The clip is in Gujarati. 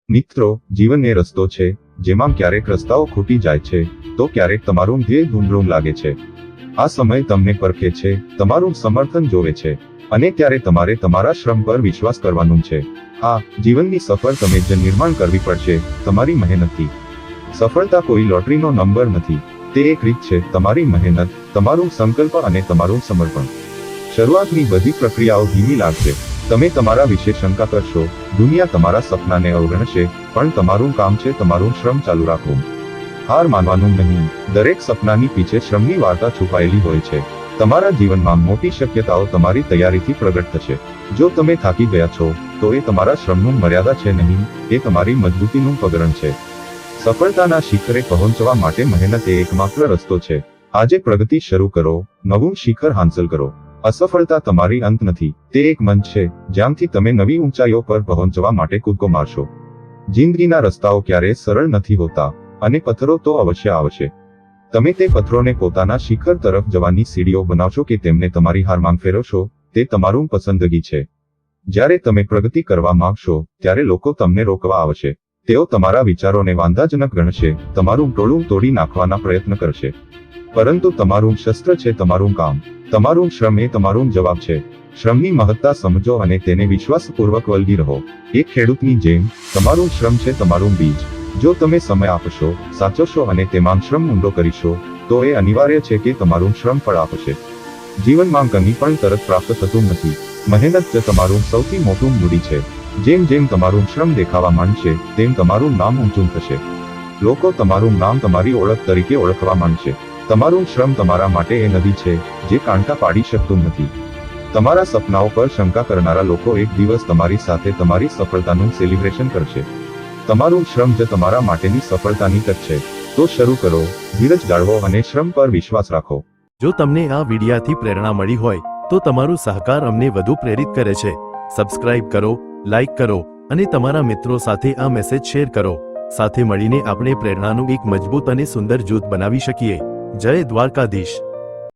મિત્રો, જીવન એ રસ્તો છે જેમાં ક્યારેક રસ્તાઓ ખૂટી જાય છે તો ક્યારેક તમારું ધ્યેય ધૂંધળું લાગે છે। આ સમય તમને પરખે છે, તમારું સમર્થન જોવે છે, અને ત્યારે તમારે તમારા શ્રમ પર વિશ્વાસ કરવાનું છે। આ જીવનની સફર તમે જ નિર્માણ કરવી પડશે, તમારી મહેનતથી। સફળતા કોઈ લોટરીનો નંબર નથી, તે એક રીત છે, તમારી મહેનત, તમારું સંકલ્પ અને તમારું સમર્પણ। શરૂઆતની બધી પ્રક્રિયાઓ ધીમી લાગશે, તમે તમારા વિશે શંકા કરશો, દુનિયા તમારા સપનાને અવગણશે, પણ તમારું કામ છે તમારું શ્રમ ચાલુ રાખવું। હાર માનવાનું નહીં, દરેક સપનાની પીછે શ્રમની વાર્તા છુપાયેલી હોય છે। તમારા જીવનમાં મોટી શક્યતાઓ તમારી તૈયારીથી પ્રગટ થશે। જો તમે થાકી ગયા છો તો એ તમારા શ્રમનું મર્યાદા છે નહીં, એ તમારી મજબૂતીનું પગરણ છે। સફળતાના શિખરે પહોંચવા માટે મહેનત એ એકમાત્ર રસ્તો છે। આજે પ્રગતિ શરૂ કરો, નવું શિખર હાંસલ કરો। અસફળતા તમારી અંત નથી, તે એક મંચ છે જ્યાંથી તમે નવી ઊંચાઈઓ પર પહોંચવા માટે કૂદકો મારશો। જિંદગીના રસ્તાઓ ક્યારેય સરળ નથી હોતા, અને પથ્થરો તો અવશ્ય આવશે। તમે તે પથ્થરોને પોતાના શિખર તરફ જવાની સીડીઓ બનાવશો કે તેમને તમારી હારમાં ફેરવશો, તે તમારું પસંદગી છે। જ્યારે તમે પ્રગતિ કરવા માંગશો ત્યારે લોકો તમને રોકવા આવશે। તેઓ તમારા વિચારોને વાંધાજનક ગણશે, તમારું ટોળું તોડી નાખવાના પ્રયત્ન કરશે, પરંતુ તમારું શસ્ત્ર છે તમારું કામ, તમારું શ્રમ એ તમારું જવાબ છે। શ્રમની મહત્તા સમજો અને તેને વિશ્વાસપૂર્વક વળગી રહો। એક ખેડૂતની જેમ, તમારું શ્રમ છે તમારું બીજ। જો તમે સમય આપશો, સાચવશો અને તેમાં શ્રમ ઊંડો કરીશો, તો એ અનિવાર્ય છે કે તમારું શ્રમ ફળ આપશે। જીવનમાં કંઈ પણ તરત પ્રાપ્ત થતું નથી, મહેનત જ તમારું સૌથી મોટું મૂડી છે। જેમ જેમ તમારું શ્રમ દેખાવા માંડશે, તેમ તમારું નામ ઊંચું થશે। લોકો તમારું નામ તમારી ઓળખ તરીકે ઓળખવા માંડશે। તમારું શ્રમ તમારા માટે એ નદી છે જે કાંટા પાડી શકતું નથી। તમારા સપનાઓ પર શંકા કરનારા લોકો એક દિવસ તમારી સાથે તમારી સફળતાનું સેલિબ્રેશન કરશે। તમારું શ્રમ જ તમારા માટેની સફળતાની તક છે। તો શરૂ કરો, ધીરજ જાળવો અને શ્રમ પર વિશ્વાસ રાખો। જો તમને આ વિડિયાથી પ્રેરણા મળી હોય તો તમારો સહકાર અમને વધુ પ્રેરિત કરે છે। સબસ્ક્રાઇબ કરો, લાઇક કરો અને તમારા મિત્રો સાથે આ મેસેજ શેર કરો। સાથે મળીને આપણે પ્રેરણાનું એક મજબૂત અને સુંદર જૂથ બનાવી શકીએ। જય દ્વારકાધીશ।